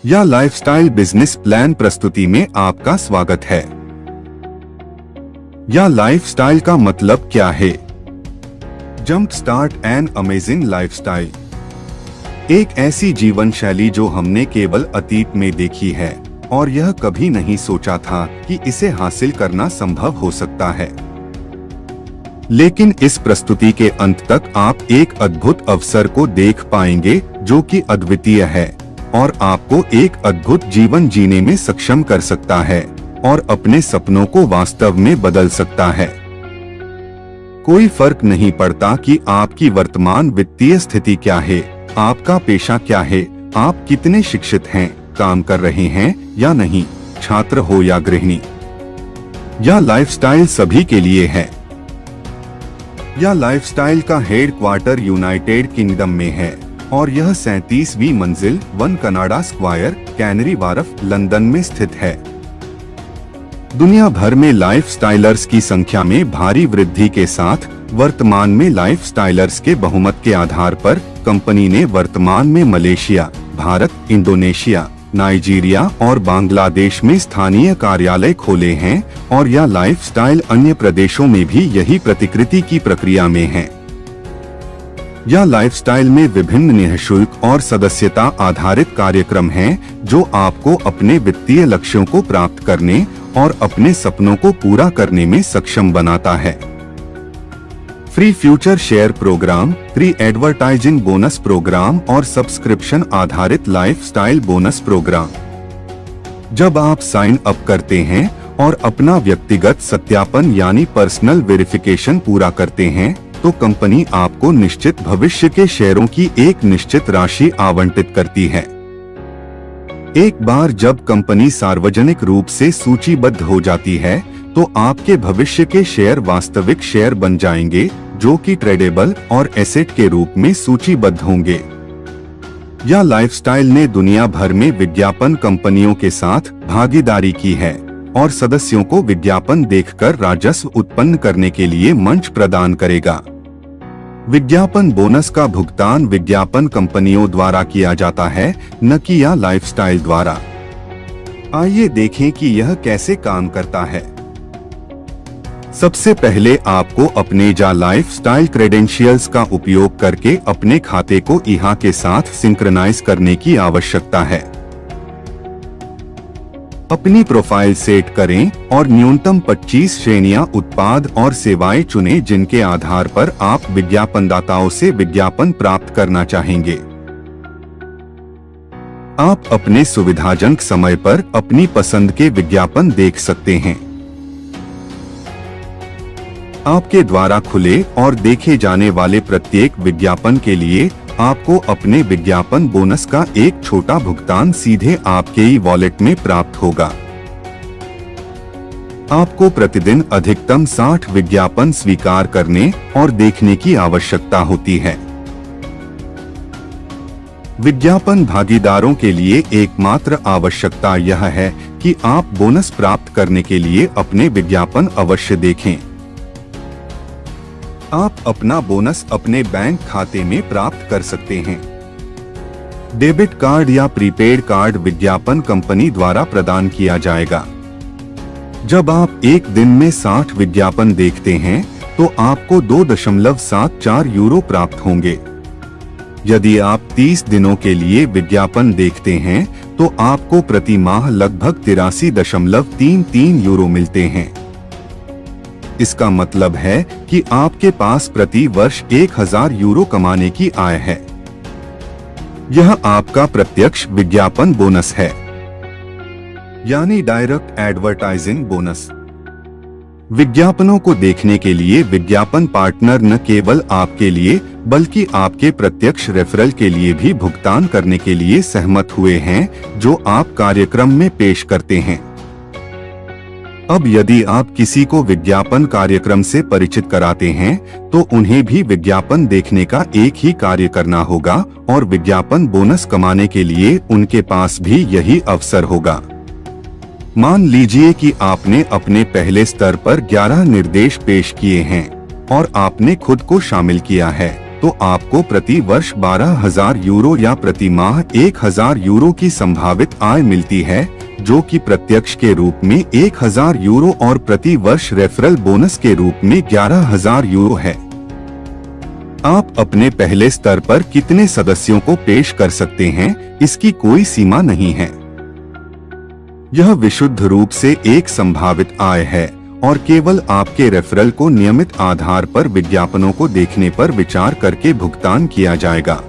या lifestyle business plan प्रस्तुति में आपका स्वागत है। या लाइफस्टाइल का मतलब क्या है? Jump start an amazing lifestyle, एक ऐसी जीवन शैली जो हमने केवल अतीत में देखी है और यह कभी नहीं सोचा था कि इसे हासिल करना संभव हो सकता है। लेकिन इस प्रस्तुति के अंत तक आप एक अद्भुत अवसर को देख पाएंगे जो कि अद्वितीय है और आपको एक अद्भुत जीवन जीने में सक्षम कर सकता है और अपने सपनों को वास्तव में बदल सकता है। कोई फर्क नहीं पड़ता कि आपकी वर्तमान वित्तीय स्थिति क्या है, आपका पेशा क्या है, आप कितने शिक्षित हैं, काम कर रहे हैं या नहीं, छात्र हो या गृहिणी। यह लाइफस्टाइल सभी के लिए है। यह लाइफस्टाइल का हेडक्वार्टर यूनाइटेड किंगडम में है और यह 37वीं मंजिल 1 Canada square, canary Wharf, London में स्थित है। दुनिया भर में लाइफस्टाइलर्स की संख्या में भारी वृद्धि के साथ वर्तमान में लाइफस्टाइलर्स के बहुमत के आधार पर कंपनी ने वर्तमान में मलेशिया, भारत, इंडोनेशिया, नाइजीरिया और बांग्लादेश में स्थानीय कार्यालय खोले हैं और यह लाइफस्टाइल अन्य प्रदेशों में भी यही प्रतिकृति की प्रक्रिया में है। यह लाइफस्टाइल में विभिन्न निःशुल्क और सदस्यता आधारित कार्यक्रम हैं जो आपको अपने वित्तीय लक्ष्यों को प्राप्त करने और अपने सपनों को पूरा करने में सक्षम बनाता है। Free future share programme, free advertising bonus programme और सब्सक्रिप्शन आधारित लाइफस्टाइल बोनस प्रोग्राम। जब आप साइन अप करते हैं और अपना व्यक्तिगत सत्यापन यानी पर्सनल वेरिफिकेशन पूरा करते हैं तो कंपनी आपको निश्चित भविष्य के शेयरों की एक निश्चित राशि आवंटित करती है। एक बार जब कंपनी सार्वजनिक रूप से सूचीबद्ध हो जाती है तो आपके भविष्य के शेयर वास्तविक शेयर बन जाएंगे जो कि ट्रेडेबल और एसेट के रूप में सूचीबद्ध होंगे। यह लाइफस्टाइल ने दुनिया भर में विज्ञापन कंपनियों के साथ भागीदारी की है और सदस्यों को विज्ञापन देखकर राजस्व उत्पन्न करने के लिए मंच प्रदान करेगा। विज्ञापन बोनस का भुगतान विज्ञापन कंपनियों द्वारा किया जाता है, न कि या लाइफस्टाइल द्वारा। आइए देखें कि यह कैसे काम करता है। सबसे पहले आपको अपने जा लाइफस्टाइल क्रेडेंशियल्स का उपयोग करके अपने खाते को इहा के साथ सिंक्रनाइज करने की आवश्यकता है। अपनी प्रोफाइल सेट करें और न्यूनतम 25 श्रेणियां उत्पाद और सेवाएं चुनें जिनके आधार पर आप विज्ञापनदाताओं से विज्ञापन प्राप्त करना चाहेंगे। आप अपने सुविधाजनक समय पर अपनी पसंद के विज्ञापन देख सकते हैं। आपके द्वारा खुले और देखे जाने वाले प्रत्येक विज्ञापन के लिए आपको अपने विज्ञापन बोनस का एक छोटा भुगतान सीधे आपके ही वॉलेट में प्राप्त होगा। आपको प्रतिदिन अधिकतम 60 विज्ञापन स्वीकार करने और देखने की आवश्यकता होती है। विज्ञापन भागीदारों के लिए एकमात्र आवश्यकता यह है कि आप बोनस प्राप्त करने के लिए अपने विज्ञापन अवश्य देखें। आप अपना बोनस अपने बैंक खाते में प्राप्त कर सकते हैं। डेबिट कार्ड या प्रीपेड कार्ड विज्ञापन कंपनी द्वारा प्रदान किया जाएगा। जब आप एक दिन में 60 विज्ञापन देखते हैं तो आपको 2.74 यूरो प्राप्त होंगे। यदि आप 30 दिनों के लिए विज्ञापन देखते हैं तो आपको प्रति माह लगभग 83.33 यूरो मिलते हैं। इसका मतलब है कि आपके पास प्रति वर्ष 1000 यूरो कमाने की आय है। यह आपका प्रत्यक्ष विज्ञापन बोनस है, यानी डायरेक्ट एडवर्टाइजिंग बोनस। विज्ञापनों को देखने के लिए विज्ञापन पार्टनर न केवल आपके लिए बल्कि आपके प्रत्यक्ष रेफरल के लिए भी भुगतान करने के लिए सहमत हुए हैं जो आप कार्यक्रम में पेश करते हैं। अब यदि आप किसी को विज्ञापन कार्यक्रम से परिचित कराते हैं तो उन्हें भी विज्ञापन देखने का एक ही कार्य करना होगा और विज्ञापन बोनस कमाने के लिए उनके पास भी यही अवसर होगा। मान लीजिए कि आपने अपने पहले स्तर पर 11 निर्देश पेश किए हैं और आपने खुद को शामिल किया है, तो तो आपको प्रति वर्ष 12,000 यूरो या प्रति माह 1,000 यूरो की संभावित आय मिलती है, जो कि प्रत्यक्ष के रूप में 1,000 यूरो और प्रति वर्ष रेफरल बोनस के रूप में 11,000 यूरो है। आप अपने पहले स्तर पर कितने सदस्यों को पेश कर सकते हैं, इसकी कोई सीमा नहीं है। यह विशुद्ध रूप से एक संभावित आय है और केवल आपके रेफरल को नियमित आधार पर विज्ञापनों को देखने पर विचार करके भुगतान किया जाएगा।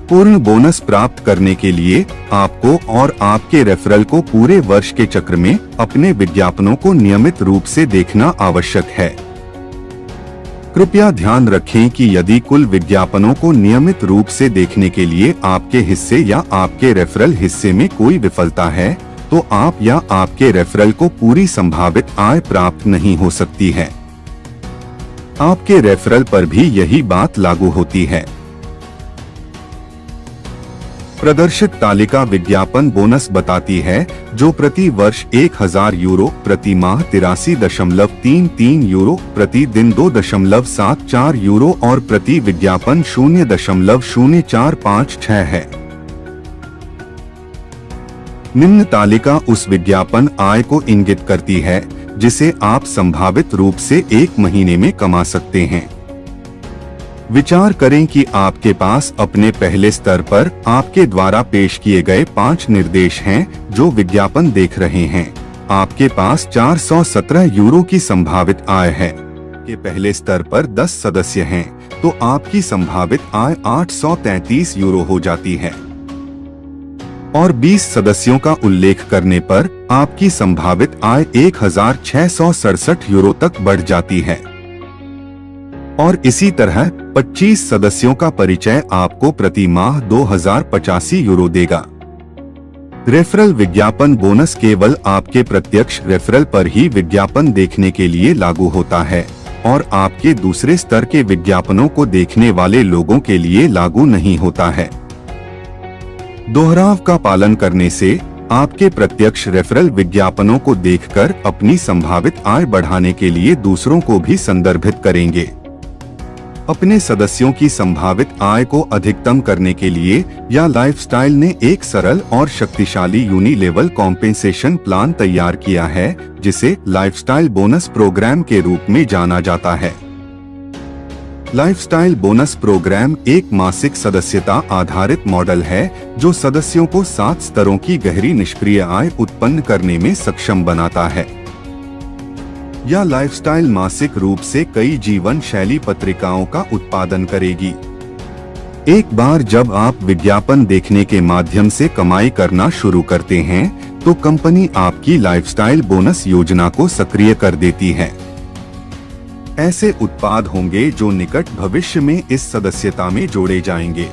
पूर्ण बोनस प्राप्त करने के लिए आपको और आपके रेफरल को पूरे वर्ष के चक्र में अपने विज्ञापनों को नियमित रूप से देखना आवश्यक है। कृपया ध्यान रखें कि यदि कुल विज्ञापनों को नियमित रूप से देखने के लिए आपके हिस्से या आपके रेफरल हिस्से में कोई विफलता है, तो आप या आपके रेफरल को पूरी संभावित आय प्राप्त नहीं हो सकती है। आपके रेफरल पर भी यही बात लागू होती है। प्रदर्शित तालिका विज्ञापन बोनस बताती है, जो प्रति वर्ष 1,000 यूरो, प्रति माह 83.33 यूरो, प्रति दिन 2.74 यूरो और प्रति विज्ञापन 0.0456 है। निम्न तालिका उस विज्ञापन आय को इंगित करती है जिसे आप संभावित रूप से 1 महीने में कमा सकते हैं। विचार करें कि आपके पास अपने पहले स्तर पर आपके द्वारा पेश किए गए 5 निर्देश हैं जो विज्ञापन देख रहे हैं। आपके पास 417 यूरो की संभावित आय है। के पहले स्तर पर 10 सदस्य हैं, तो आपकी संभावित आय 833 यूरो हो जाती है और 20 सदस्यों का उल्लेख करने पर आपकी संभावित आय 1,667 यूरो तक बढ़ जाती है। और इसी तरह 25 सदस्यों का परिचय आपको प्रति माह 2,085 यूरो देगा। रेफरल विज्ञापन बोनस केवल आपके प्रत्यक्ष रेफरल पर ही विज्ञापन देखने के लिए लागू होता है और आपके दूसरे स्तर के विज्ञापनों को देखने वाले लोगों के लिए लागू नहीं होता है। दोहराव का पालन करने से आपके प्रत्यक्ष रेफरल विज्ञापनों को देखकर अपनी संभावित आय बढ़ाने के लिए दूसरों को भी संदर्भित करेंगे। अपने सदस्यों की संभावित आय को अधिकतम करने के लिए या लाइफस्टाइल ने एक सरल और शक्तिशाली यूनी लेवल कॉम्पेंसेशन प्लान तैयार किया है, जिसे लाइफस्टाइल बोनस प्रोग्राम के रूप में जाना जाता है। लाइफस्टाइल बोनस प्रोग्राम एक मासिक सदस्यता आधारित मॉडल है जो सदस्यों को 7 स्तरों की गहरी निष्क्रिय आय उत्पन्न करने में सक्षम बनाता है। यह लाइफस्टाइल मासिक रूप से कई जीवन शैली पत्रिकाओं का उत्पादन करेगी। एक बार जब आप विज्ञापन देखने के माध्यम से कमाई करना शुरू करते हैं, तो कंपनी आपकी लाइफस्टाइल बोनस योजना को सक्रिय कर देती है। ऐसे उत्पाद होंगे जो निकट भविष्य में इस सदस्यता में जोड़े जाएंगे।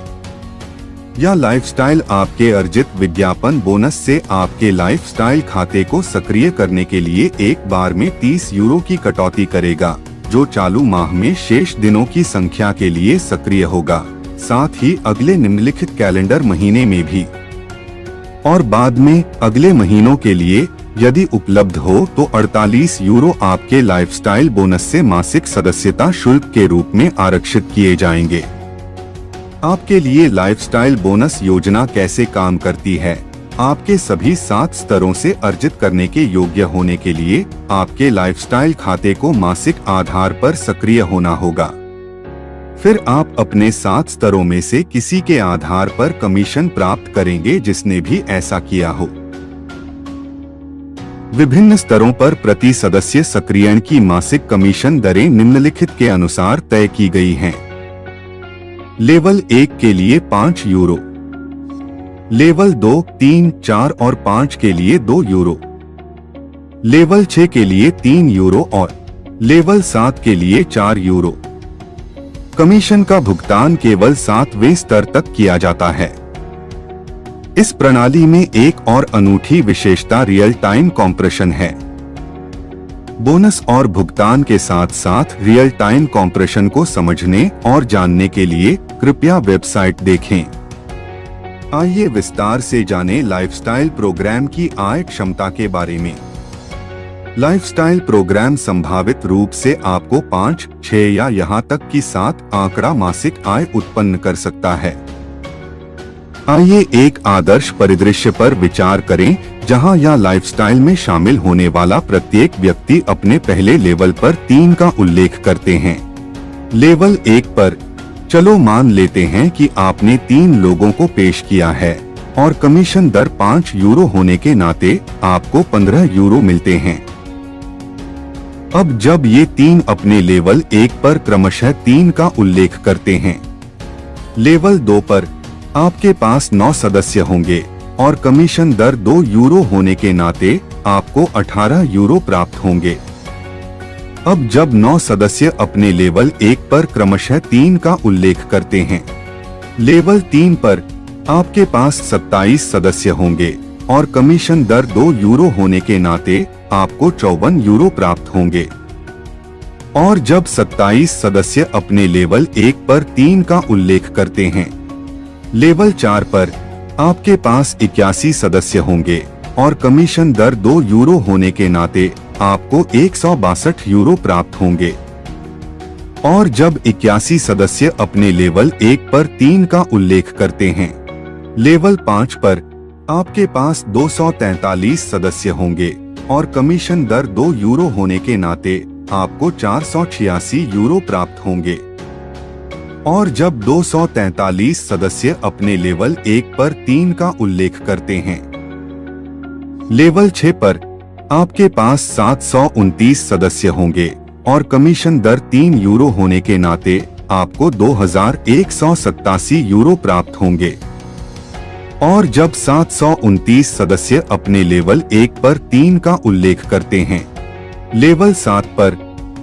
यह लाइफस्टाइल आपके अर्जित विज्ञापन बोनस से आपके लाइफस्टाइल खाते को सक्रिय करने के लिए एक बार में 30 यूरो की कटौती करेगा, जो चालू माह में शेष दिनों की संख्या के लिए सक्रिय होगा, साथ ही अगले निम्नलिखित कैलेंडर महीने में भी, और बाद में अगले महीनों के लिए यदि उपलब्ध हो तो 48 यूरो आपके लाइफस्टाइल बोनस से मासिक सदस्यता शुल्क के रूप में आरक्षित किए जाएंगे। आपके लिए लाइफस्टाइल बोनस योजना कैसे काम करती है? आपके सभी 7 स्तरों से अर्जित करने के योग्य होने के लिए आपके लाइफस्टाइल खाते को मासिक आधार पर सक्रिय होना होगा। फिर आप अपने 7 स्तरों में से किसी के आधार पर कमीशन प्राप्त करेंगे जिसने भी ऐसा किया हो। विभिन्न स्तरों पर प्रति सदस्य सक्रियण की मासिक कमीशन दरें निम्नलिखित के अनुसार तय की गई हैं। लेवल 1 के लिए 5 यूरो, लेवल 2, 3, 4 और 5 के लिए 2 यूरो, लेवल 6 के लिए 3 यूरो और लेवल 7 के लिए 4 यूरो। कमीशन का भुगतान केवल 7वें स्तर तक किया जाता है। इस प्रणाली में एक और अनूठी विशेषता रियल टाइम कॉम्प्रेशन है। बोनस और भुगतान के साथ साथ रियल टाइम कॉम्प्रेशन को समझने और जानने के लिए कृपया वेबसाइट देखें। आइए विस्तार से जानें लाइफस्टाइल प्रोग्राम की आय क्षमता के बारे में। लाइफस्टाइल प्रोग्राम संभावित रूप से आपको 5, 6 या यहाँ तक कि 7 आंकड़ा मासिक आय उत्पन्न कर सकता है। आइए एक आदर्श परिदृश्य पर विचार करें, जहां यह लाइफस्टाइल में शामिल होने वाला प्रत्येक व्यक्ति अपने पहले लेवल पर 3 का उल्लेख करते हैं। लेवल 1 पर चलो मान लेते हैं कि आपने 3 लोगों को पेश किया है और कमीशन दर 5 यूरो होने के नाते आपको 15 यूरो मिलते हैं। अब जब ये 3 अपने लेवल 1 पर क्रमशः 3 का उल्लेख करते हैं, लेवल 2 पर आपके पास 9 सदस्य होंगे और कमीशन दर 2 यूरो होने के नाते आपको 18 यूरो प्राप्त होंगे। अब जब 9 सदस्य अपने लेवल 1 पर क्रमशः 3 का उल्लेख करते हैं, लेवल 3 पर आपके पास 27 सदस्य होंगे और कमीशन दर 2 यूरो होने के नाते आपको 54 यूरो प्राप्त होंगे। और जब 27 सदस्य अपने लेवल 1 पर 3 का उल्लेख करते हैं, लेवल 4 पर आपके पास 81 सदस्य होंगे और कमीशन दर 2 यूरो होने के नाते आपको 162 यूरो प्राप्त होंगे। और जब 81 सदस्य अपने लेवल 1 पर 3 का उल्लेख करते हैं, लेवल 5 पर आपके पास 243 सदस्य होंगे और कमीशन दर 2 यूरो होने के नाते आपको 486 यूरो प्राप्त होंगे। और जब 243 सदस्य अपने लेवल 1 पर 3 का उल्लेख करते हैं, लेवल 6 पर आपके पास 729 सदस्य होंगे और कमीशन दर 3 यूरो होने के नाते आपको 2187 यूरो प्राप्त होंगे। और जब 729 सदस्य अपने लेवल 1 पर 3 का उल्लेख करते हैं, लेवल 7 पर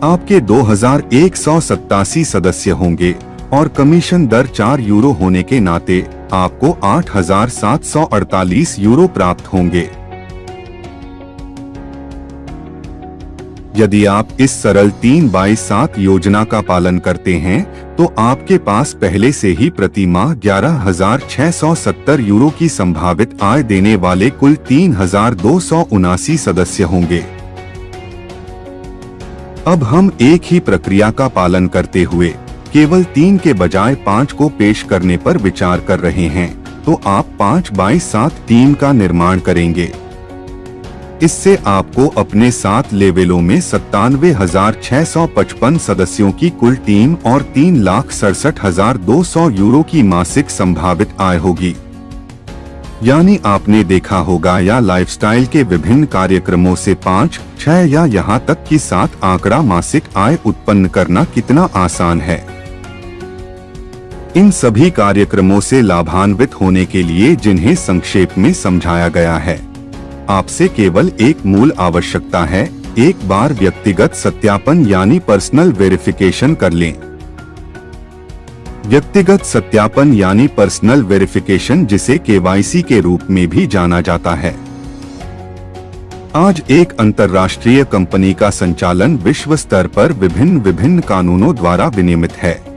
आपके 2187 सदस्य होंगे और कमीशन दर 4 यूरो होने के नाते आपको 8748 यूरो प्राप्त होंगे। यदि आप इस सरल 3/7 योजना का पालन करते हैं, तो आपके पास पहले से ही प्रति माह 11,670 यूरो की संभावित आय देने वाले कुल 3,279 सदस्य होंगे। अब हम एक ही प्रक्रिया का पालन करते हुए केवल 3 के बजाय 5 को पेश करने पर विचार कर रहे हैं, तो आप 5/7 टीम का निर्माण करेंगे। इससे आपको अपने 7 लेवलों में 97,655 सदस्यों की कुल टीम और 3,67,200 यूरो की मासिक संभावित आय होगी। यानी आपने देखा होगा या लाइफस्टाइल के विभिन्न कार्यक्रमों से 5, 6 या यहाँ तक कि 7 आंकड़ा मासिक आय उत्पन्न करना कितना आसान है। इन सभी कार्यक्रमों से लाभान्वित होने के लिए, जिन्हें संक्षेप में समझाया गया है, आपसे केवल एक मूल आवश्यकता है, एक बार व्यक्तिगत सत्यापन यानी पर्सनल वेरिफिकेशन कर लें। व्यक्तिगत सत्यापन यानी पर्सनल वेरिफिकेशन, जिसे केवाईसी के रूप में भी जाना जाता है, आज एक अंतर्राष्ट्रीय कंपनी का संचालन विश्व स्तर पर विभिन्न कानूनों द्वारा विनियमित है।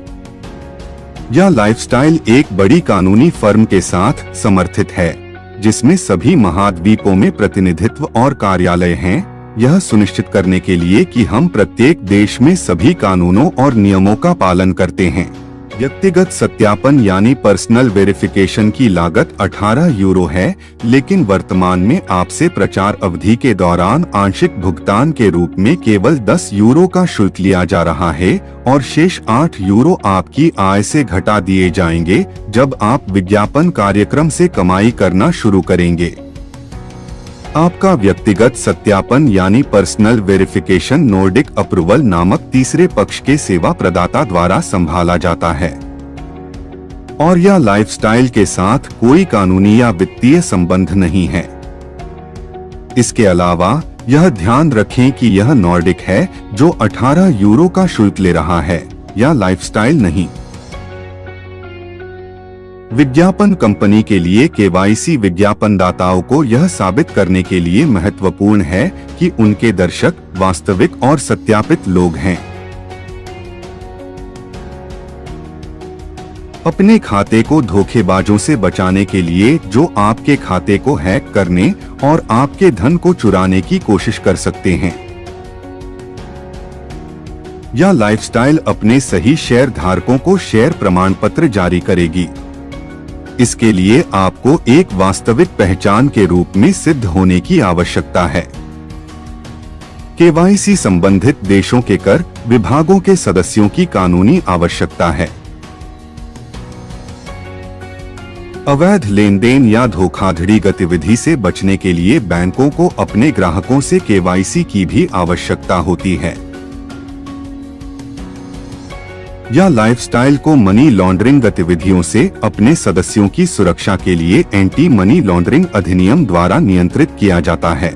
यह लाइफस्टाइल एक बड़ी कानूनी फर्म के साथ समर्थित है, जिसमें सभी महाद्वीपों में प्रतिनिधित्व और कार्यालय हैं, यह सुनिश्चित करने के लिए कि हम प्रत्येक देश में सभी कानूनों और नियमों का पालन करते हैं। व्यक्तिगत सत्यापन यानी पर्सनल वेरिफिकेशन की लागत 18 यूरो है, लेकिन वर्तमान में आपसे प्रचार अवधि के दौरान आंशिक भुगतान के रूप में केवल 10 यूरो का शुल्क लिया जा रहा है और शेष 8 यूरो आपकी आय से घटा दिए जाएंगे जब आप विज्ञापन कार्यक्रम से कमाई करना शुरू करेंगे। आपका व्यक्तिगत सत्यापन यानी पर्सनल वेरिफिकेशन नॉर्डिक अप्रूवल नामक तीसरे पक्ष के सेवा प्रदाता द्वारा संभाला जाता है और यह लाइफस्टाइल के साथ कोई कानूनी या वित्तीय संबंध नहीं है। इसके अलावा यह ध्यान रखें कि यह नॉर्डिक है जो 18 यूरो का शुल्क ले रहा है, या लाइफस्टाइल नहीं। विज्ञापन कंपनी के लिए केवाईसी विज्ञापनदाताओं को यह साबित करने के लिए महत्वपूर्ण है कि उनके दर्शक वास्तविक और सत्यापित लोग हैं। अपने खाते को धोखेबाजों से बचाने के लिए, जो आपके खाते को हैक करने और आपके धन को चुराने की कोशिश कर सकते हैं। या लाइफस्टाइल अपने सही शेयर धारकों को शेयर प्रमाण पत्र जारी करेगी। इसके लिए आपको एक वास्तविक पहचान के रूप में सिद्ध होने की आवश्यकता है। केवाईसी संबंधित देशों के कर विभागों के सदस्यों की कानूनी आवश्यकता है। अवैध लेन देन या धोखाधड़ी गतिविधि से बचने के लिए बैंकों को अपने ग्राहकों से केवाईसी की भी आवश्यकता होती है। या लाइफस्टाइल को मनी लॉन्ड्रिंग गतिविधियों से अपने सदस्यों की सुरक्षा के लिए एंटी मनी लॉन्ड्रिंग अधिनियम द्वारा नियंत्रित किया जाता है।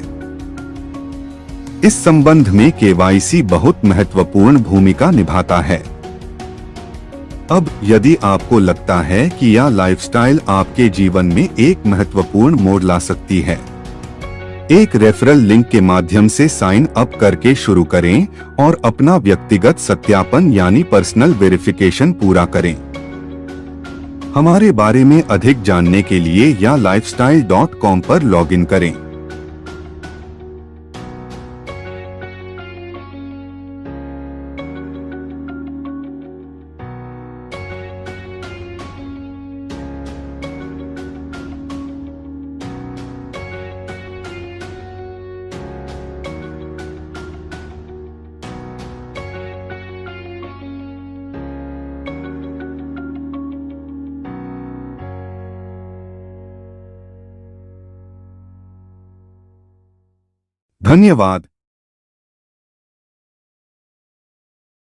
इस संबंध में केवाईसी बहुत महत्वपूर्ण भूमिका निभाता है। अब यदि आपको लगता है कि यह लाइफस्टाइल आपके जीवन में एक महत्वपूर्ण मोड़ ला सकती है, एक रेफरल लिंक के माध्यम से साइन अप करके शुरू करें और अपना व्यक्तिगत सत्यापन यानी पर्सनल वेरिफिकेशन पूरा करें। हमारे बारे में अधिक जानने के लिए या lifestyle.com पर लॉगिन करें। धन्यवाद।